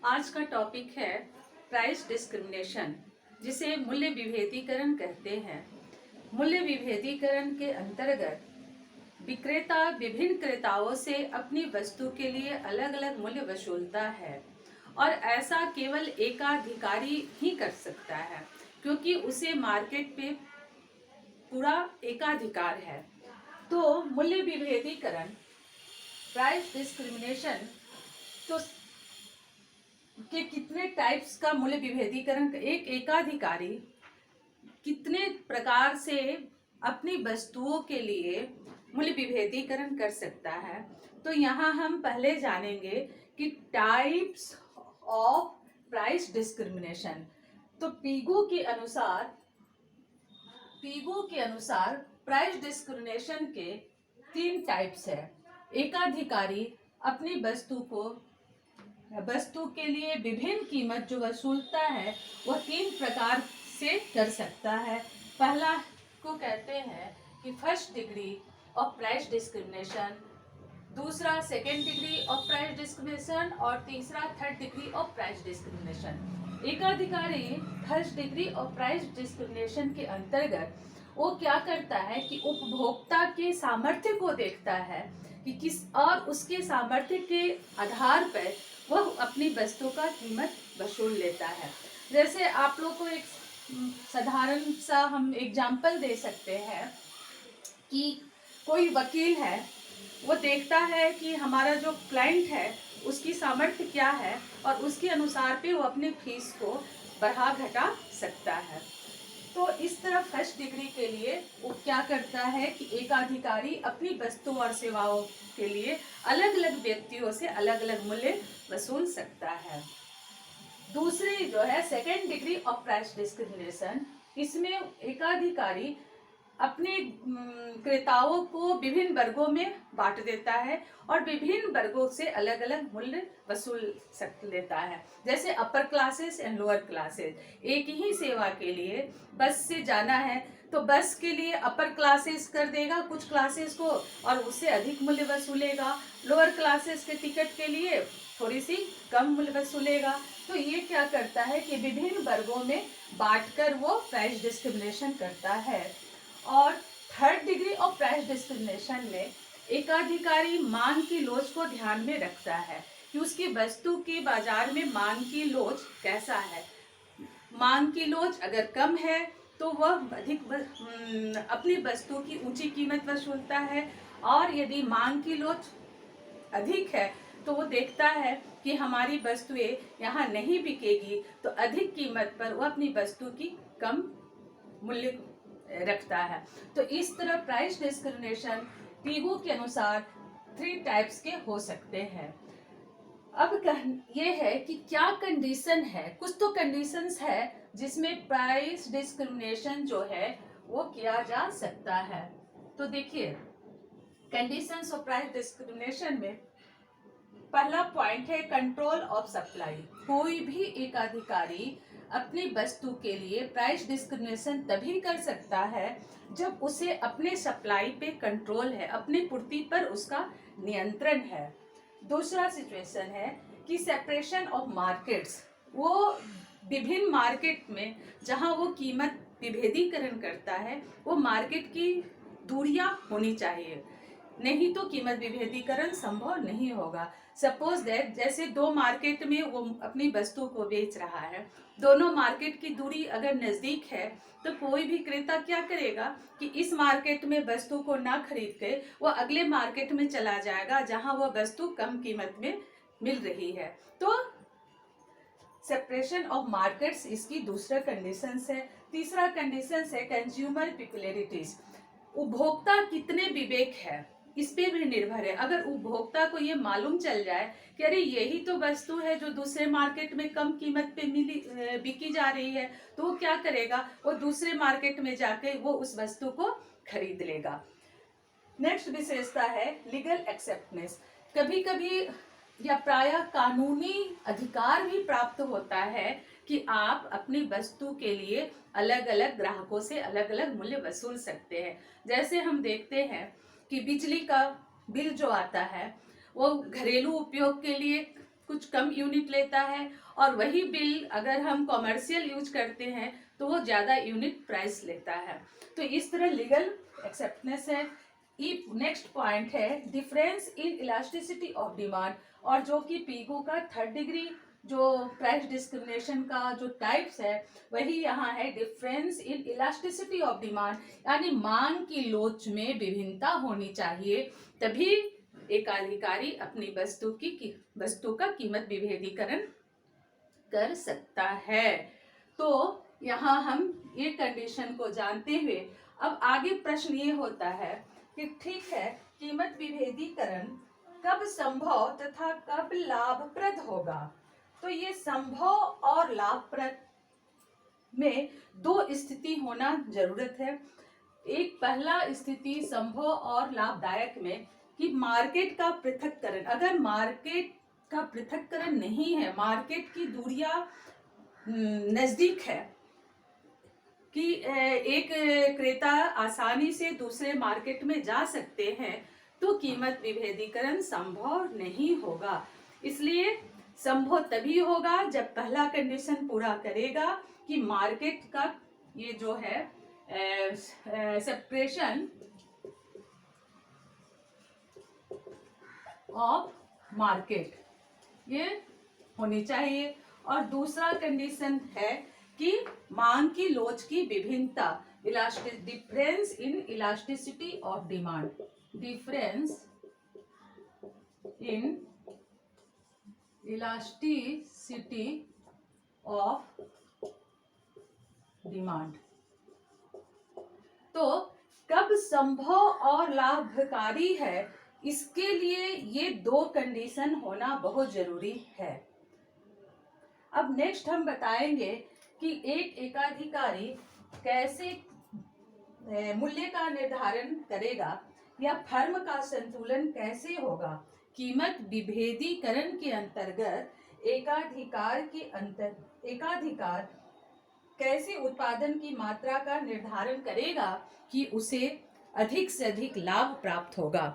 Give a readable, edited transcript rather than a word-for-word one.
आज का टॉपिक है प्राइस डिस्क्रिमिनेशन, जिसे मूल्य विभेदीकरण कहते हैं। मूल्य विभेदीकरण के अंतर्गत विक्रेता विभिन्न क्रेताओं से अपनी वस्तु के लिए अलग अलग मूल्य वसूलता है और ऐसा केवल एकाधिकारी ही कर सकता है, क्योंकि उसे मार्केट पे पूरा एकाधिकार है। तो मूल्य विभेदीकरण, प्राइस डिस्क्रिमिनेशन, तो के कितने टाइप्स का मूल्य विभेदीकरण, एक एकाधिकारी कितने प्रकार से अपनी वस्तुओं के लिए मूल्य विभेदीकरण कर सकता है। तो यहाँ हम पहले जानेंगे कि टाइप्स ऑफ प्राइस डिस्क्रिमिनेशन। तो पीगू के अनुसार प्राइस डिस्क्रिमिनेशन के 3 टाइप्स है। एकाधिकारी अपनी वस्तु के लिए विभिन्न कीमत जो वसूलता है वह 3 प्रकार से कर सकता है। पहला को कहते हैं कि first degree of price discrimination, दूसरा second degree of price discrimination और तीसरा third degree of price discrimination. एकाधिकारी first degree of price discrimination के अंतर्गत वो क्या करता है कि उपभोक्ता के सामर्थ्य को देखता है कि किस और उसके सामर्थ्य के आधार पर वह अपनी वस्तु का कीमत वसूल लेता है। जैसे आप लोग को एक साधारण सा हम एग्जाम्पल दे सकते हैं कि कोई वकील है, वो देखता है कि हमारा जो क्लाइंट है उसकी सामर्थ्य क्या है और उसके अनुसार पे वो अपने फीस को बढ़ा घटा सकता है। तो इस तरह फर्स्ट डिग्री के लिए वो क्या करता है कि एकाधिकारी अपनी वस्तु और सेवाओं के लिए अलग अलग व्यक्तियों से अलग अलग मूल्य वसूल सकता है। दूसरी जो है second degree of price discrimination, इसमें एकाधिकारी अपने क्रेताओं को विभिन्न वर्गों में बांट देता है और विभिन्न वर्गों से अलग अलग मूल्य वसूल लेता है। जैसे upper classes and lower classes, एक ही सेवा के लिए बस से जाना है तो बस के लिए अपर क्लासेस कर देगा कुछ क्लासेस को और उससे अधिक मूल्य वसूलेगा, लोअर क्लासेस के टिकट के लिए थोड़ी सी कम मूल्य वसूलेगा। तो ये क्या करता है कि विभिन्न वर्गों में बांटकर वो प्राइस डिस्क्रिमिनेशन करता है। और third degree of price discrimination में एकाधिकारी मांग की लोच को ध्यान में रखता है कि उसकी वस्तु की बाजार में मांग की लोच कैसा है। मांग की लोच अगर कम है तो वह अधिक अपनी वस्तु की ऊंची कीमत वसूलता है, और यदि मांग की लोच अधिक है तो वो देखता है कि हमारी वस्तुएं यहाँ नहीं बिकेगी, तो अधिक कीमत पर वो अपनी वस्तु की कम मूल्य रखता है। तो इस तरह प्राइस डिस्क्रिमिनेशन पीगू के अनुसार 3 टाइप्स के हो सकते हैं। अब ये है कि क्या कंडीशन है, कुछ तो कंडीशंस है जिसमें प्राइस डिस्क्रिमिनेशन जो है वो किया जा सकता है। तो देखिए, कंडीशंस ऑफ प्राइस डिस्क्रिमिनेशन में पहला पॉइंट है कंट्रोल ऑफ सप्लाई। कोई भी एकाधिकारी अपनी वस्तु के लिए प्राइस डिस्क्रिमिनेशन तभी कर सकता है जब उसे अपने सप्लाई पे कंट्रोल है, अपनी पूर्ति पर उसका नियंत्रण है। दूसरा सिचुएशन है कि सेपरेशन ऑफ मार्केट्स। वो विभिन्न मार्केट में जहां वो कीमत विभेदीकरण करता है वो मार्केट की दूरियां होनी चाहिए, नहीं तो कीमत विभेदीकरण संभव नहीं होगा। सपोज दैट जैसे 2 मार्केट में वो अपनी वस्तु को बेच रहा है, दोनों मार्केट की दूरी अगर नजदीक है तो कोई भी क्रेता क्या करेगा कि इस मार्केट में वस्तु को ना खरीद के वो अगले मार्केट में चला जाएगा जहां वो वस्तु कम कीमत में मिल रही है। तो सेपरेशन ऑफ मार्केट्स इसकी दूसरा कंडीशन है। तीसरा कंडीशन है कंज्यूमर पिक्युलरिटीज। उपभोक्ता कितने विवेक है इस पे भी निर्भर है। अगर उपभोक्ता को ये मालूम चल जाए कि अरे यही तो वस्तु है जो दूसरे मार्केट में कम कीमत पे बिकी जा रही है, तो वो क्या करेगा, वो दूसरे मार्केट में जाके वो उस वस्तु को खरीद लेगा। नेक्स्ट विशेषता है लीगल एक्सेप्टेंस। कभी कभी या प्रायः कानूनी अधिकार भी प्राप्त होता है कि आप अपनी वस्तु के लिए अलग अलग ग्राहकों से अलग अलग मूल्य वसूल सकते हैं। जैसे हम देखते हैं कि बिजली का बिल जो आता है वो घरेलू उपयोग के लिए कुछ कम यूनिट लेता है, और वही बिल अगर हम कॉमर्शियल यूज करते हैं तो वो ज़्यादा यूनिट प्राइस लेता है। तो इस तरह लीगल एक्सेप्टेंस है। नेक्स्ट पॉइंट है difference in elasticity of demand, और जो कि पीगो का थर्ड डिग्री जो प्राइस डिस्क्रिमिनेशन का जो टाइप्स है वही यहाँ है difference in elasticity of demand, यानी मांग की लोच में विभिन्नता होनी चाहिए, तभी एकाधिकारी अपनी वस्तु का कीमत विभेदीकरण कर सकता है। तो यहाँ हम ये कंडीशन को जानते हुए अब आगे प्रश्न ये होता है कि ठीक है, कीमत विभेदीकरण कब संभव तथा कब लाभप्रद होगा। तो ये संभव और लाभप्रद में दो स्थिति होना जरूरत है। एक पहला स्थिति संभव और लाभदायक में कि मार्केट का पृथक्करण, अगर मार्केट का पृथक्करण नहीं है, मार्केट की दूरियां नजदीक है कि एक क्रेता आसानी से दूसरे मार्केट में जा सकते हैं, तो कीमत विभेदीकरण संभव नहीं होगा। इसलिए संभव तभी होगा जब पहला कंडीशन पूरा करेगा कि मार्केट का ये जो है सेपरेशन ऑफ मार्केट ये होनी चाहिए। और दूसरा कंडीशन है कि मांग की लोच की विभिन्नता, difference in elasticity of demand, difference in elasticity of demand. तो कब संभव और लाभकारी है, इसके लिए ये दो कंडीशन होना बहुत जरूरी है। अब नेक्स्ट हम बताएंगे कि एक एकाधिकारी कैसे मूल्य का निर्धारण करेगा या फर्म का संतुलन कैसे होगा। कीमत विभेदीकरण के अंतर्गत एकाधिकार कैसे उत्पादन की मात्रा का निर्धारण करेगा कि उसे अधिक से अधिक लाभ प्राप्त होगा।